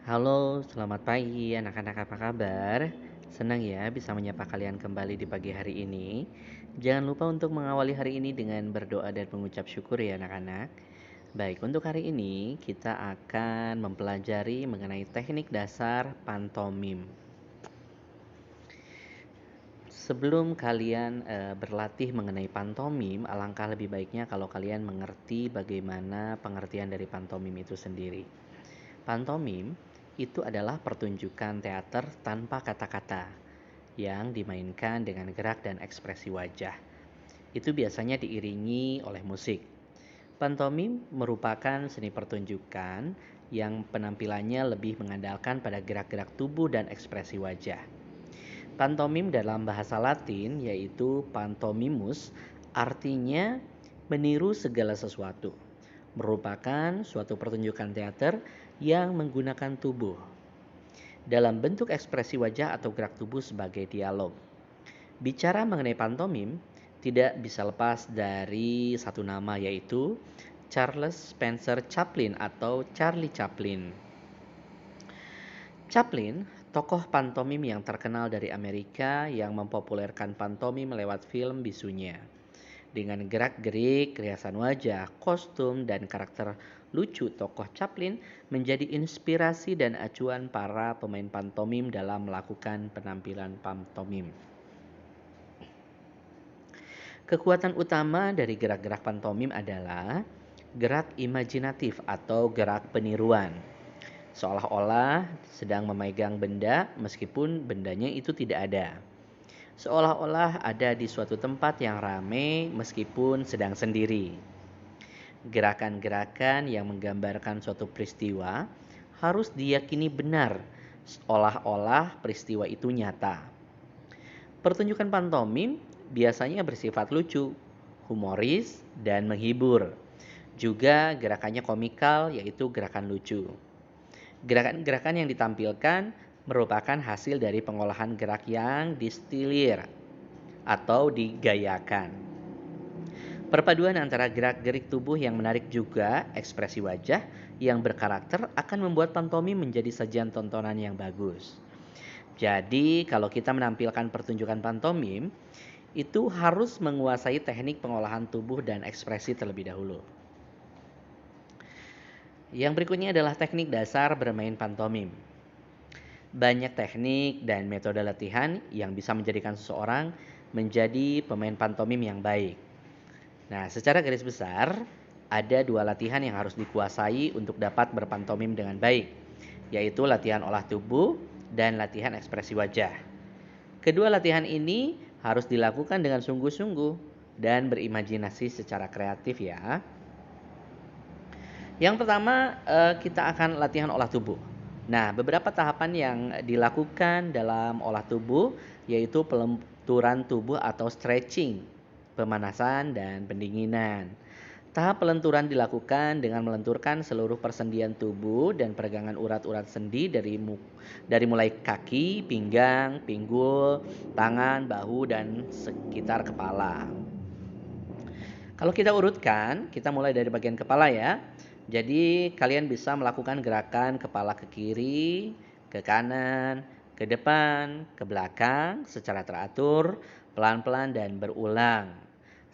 Halo, selamat pagi anak-anak, apa kabar? Senang ya bisa menyapa kalian kembali di pagi hari ini. Jangan lupa untuk mengawali hari ini dengan berdoa dan mengucap syukur ya anak-anak. Baik, untuk hari ini kita akan mempelajari mengenai teknik dasar pantomim. Sebelum kalian berlatih mengenai pantomim, alangkah lebih baiknya kalau kalian mengerti bagaimana pengertian dari pantomim itu sendiri. Pantomim itu adalah pertunjukan teater tanpa kata-kata yang dimainkan dengan gerak dan ekspresi wajah. Itu biasanya diiringi oleh musik. Pantomim merupakan seni pertunjukan yang penampilannya lebih mengandalkan pada gerak-gerak tubuh dan ekspresi wajah. Pantomim dalam bahasa Latin yaitu pantomimus artinya meniru segala sesuatu. Merupakan suatu pertunjukan teater yang menggunakan tubuh dalam bentuk ekspresi wajah atau gerak tubuh sebagai dialog. Bicara mengenai pantomim tidak bisa lepas dari satu nama yaitu Charles Spencer Chaplin atau Charlie Chaplin. Chaplin, tokoh pantomim yang terkenal dari Amerika yang mempopulerkan pantomim lewat film bisunya. Dengan gerak-gerik, riasan wajah, kostum, dan karakter lucu, tokoh Chaplin menjadi inspirasi dan acuan para pemain pantomim dalam melakukan penampilan pantomim. Kekuatan utama dari gerak-gerak pantomim adalah gerak imajinatif atau gerak peniruan. Seolah-olah sedang memegang benda meskipun bendanya itu tidak ada. Seolah-olah ada di suatu tempat yang ramai meskipun sedang sendiri. Gerakan-gerakan yang menggambarkan suatu peristiwa harus diyakini benar, seolah-olah peristiwa itu nyata. Pertunjukan pantomim biasanya bersifat lucu, humoris, dan menghibur. Juga gerakannya komikal, yaitu gerakan lucu. Gerakan-gerakan yang ditampilkan merupakan hasil dari pengolahan gerak yang distilir atau digayakan. Perpaduan antara gerak-gerik tubuh yang menarik juga ekspresi wajah yang berkarakter akan membuat pantomim menjadi sajian tontonan yang bagus. Jadi, kalau kita menampilkan pertunjukan pantomim, itu harus menguasai teknik pengolahan tubuh dan ekspresi terlebih dahulu. Yang berikutnya adalah teknik dasar bermain pantomim. Banyak teknik dan metode latihan yang bisa menjadikan seseorang menjadi pemain pantomim yang baik. Nah, secara garis besar, ada dua latihan yang harus dikuasai untuk dapat berpantomim dengan baik, yaitu latihan olah tubuh dan latihan ekspresi wajah. Kedua latihan ini harus dilakukan dengan sungguh-sungguh dan berimajinasi secara kreatif ya. Yang pertama, kita akan latihan olah tubuh. Nah, beberapa tahapan yang dilakukan dalam olah tubuh yaitu pelenturan tubuh atau stretching, pemanasan dan pendinginan. Tahap pelenturan dilakukan dengan melenturkan seluruh persendian tubuh dan peregangan urat-urat sendi dari mulai kaki, pinggang, pinggul, tangan, bahu dan sekitar kepala. Kalau kita urutkan, kita mulai dari bagian kepala ya. Jadi kalian bisa melakukan gerakan kepala ke kiri, ke kanan, ke depan, ke belakang secara teratur, pelan-pelan dan berulang.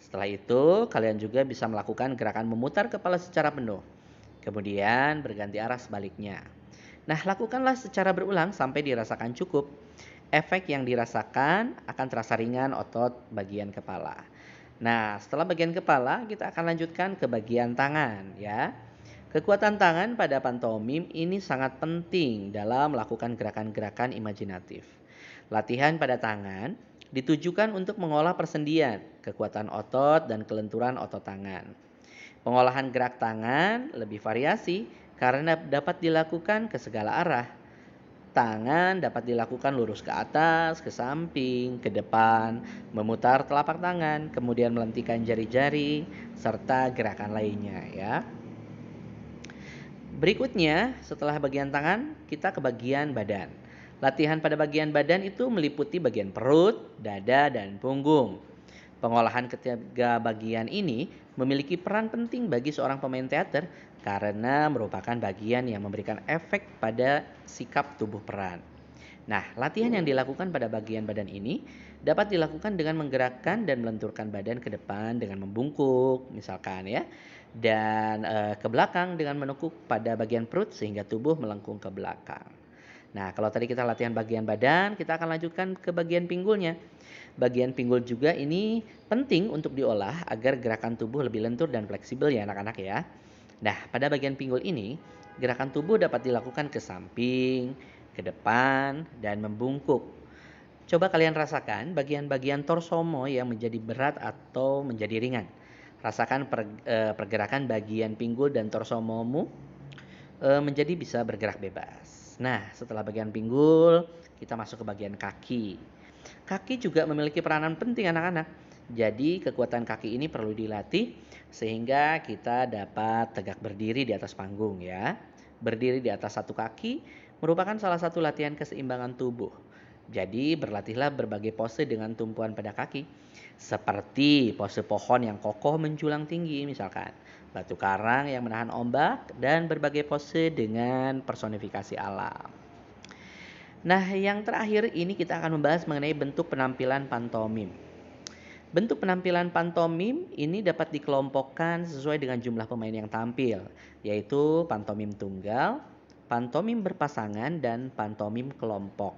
Setelah itu, kalian juga bisa melakukan gerakan memutar kepala secara penuh. Kemudian berganti arah sebaliknya. Nah, lakukanlah secara berulang sampai dirasakan cukup. Efek yang dirasakan akan terasa ringan otot bagian kepala. Nah, setelah bagian kepala, kita akan lanjutkan ke bagian tangan ya. Kekuatan tangan pada pantomim ini sangat penting dalam melakukan gerakan-gerakan imajinatif. Latihan pada tangan ditujukan untuk mengolah persendian, kekuatan otot, dan kelenturan otot tangan. Pengolahan gerak tangan lebih variasi karena dapat dilakukan ke segala arah. Tangan dapat dilakukan lurus ke atas, ke samping, ke depan, memutar telapak tangan, kemudian melentikan jari-jari, serta gerakan lainnya ya. Berikutnya, setelah bagian tangan, kita ke bagian badan. Latihan pada bagian badan itu meliputi bagian perut, dada, dan punggung. Pengolahan ketiga bagian ini memiliki peran penting bagi seorang pemain teater karena merupakan bagian yang memberikan efek pada sikap tubuh peran. Nah, latihan yang dilakukan pada bagian badan ini dapat dilakukan dengan menggerakkan dan melenturkan badan ke depan dengan membungkuk, misalkan ya, dan ke belakang dengan menekuk pada bagian perut sehingga tubuh melengkung ke belakang. Nah, kalau tadi kita latihan bagian badan, kita akan lanjutkan ke bagian pinggulnya. Bagian pinggul juga ini penting untuk diolah agar gerakan tubuh lebih lentur dan fleksibel ya anak-anak ya. Nah, pada bagian pinggul ini, gerakan tubuh dapat dilakukan ke samping, ke depan, dan membungkuk. Coba kalian rasakan bagian-bagian torsomo yang menjadi berat atau menjadi ringan. Rasakan pergerakan bagian pinggul dan torsomomu menjadi bisa bergerak bebas. Nah, setelah bagian pinggul, kita masuk ke bagian kaki. Kaki juga memiliki peranan penting anak-anak. Jadi kekuatan kaki ini perlu dilatih sehingga kita dapat tegak berdiri di atas panggung ya. Berdiri di atas satu kaki merupakan salah satu latihan keseimbangan tubuh. Jadi berlatihlah berbagai pose dengan tumpuan pada kaki. Seperti pose pohon yang kokoh menjulang tinggi misalkan. Batu karang yang menahan ombak dan berbagai pose dengan personifikasi alam. Nah, yang terakhir ini kita akan membahas mengenai bentuk penampilan pantomim. Bentuk penampilan pantomim ini dapat dikelompokkan sesuai dengan jumlah pemain yang tampil, yaitu pantomim tunggal, pantomim berpasangan, dan pantomim kelompok.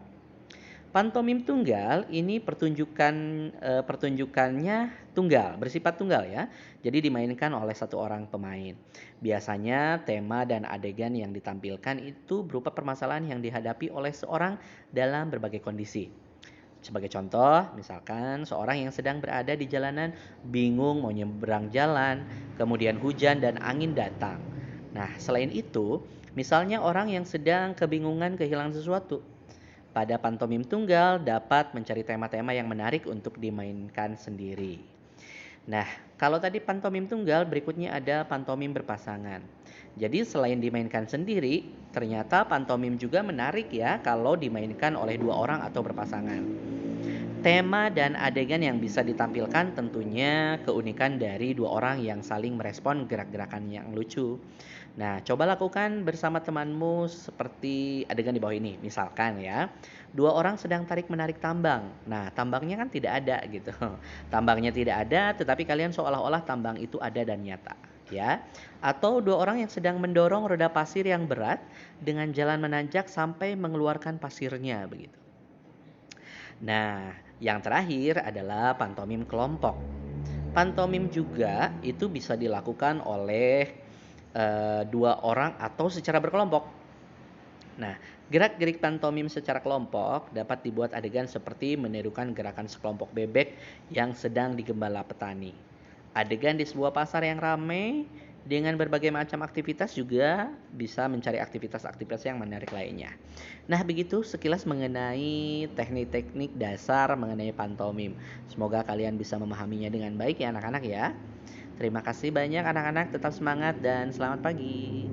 Pantomim tunggal ini pertunjukannya tunggal, bersifat tunggal ya. Jadi dimainkan oleh satu orang pemain. Biasanya tema dan adegan yang ditampilkan itu berupa permasalahan yang dihadapi oleh seorang dalam berbagai kondisi. Sebagai contoh, misalkan seorang yang sedang berada di jalanan bingung mau nyebrang jalan, kemudian hujan dan angin datang. Nah, selain itu, misalnya orang yang sedang kebingungan kehilangan sesuatu. Pada pantomim tunggal dapat mencari tema-tema yang menarik untuk dimainkan sendiri. Nah, kalau tadi pantomim tunggal, berikutnya ada pantomim berpasangan. Jadi selain dimainkan sendiri, ternyata pantomim juga menarik ya kalau dimainkan oleh dua orang atau berpasangan. Tema dan adegan yang bisa ditampilkan tentunya keunikan dari dua orang yang saling merespon gerak-gerakan yang lucu. Nah, coba lakukan bersama temanmu seperti adegan di bawah ini. Misalkan ya, dua orang sedang tarik-menarik tambang. Nah, tambangnya kan tidak ada gitu. Tambangnya tidak ada, tetapi kalian seolah-olah tambang itu ada dan nyata. Ya, atau dua orang yang sedang mendorong roda pasir yang berat dengan jalan menanjak sampai mengeluarkan pasirnya begitu. Nah, yang terakhir adalah pantomim kelompok. Pantomim juga itu bisa dilakukan oleh dua orang atau secara berkelompok. Nah, gerak-gerik pantomim secara kelompok dapat dibuat adegan seperti menirukan gerakan sekelompok bebek yang sedang digembala petani. Adegan di sebuah pasar yang ramai dengan berbagai macam aktivitas juga bisa mencari aktivitas-aktivitas yang menarik lainnya. Nah, begitu sekilas mengenai teknik-teknik dasar mengenai pantomim. Semoga kalian bisa memahaminya dengan baik ya anak-anak ya. Terima kasih banyak anak-anak, tetap semangat dan selamat pagi.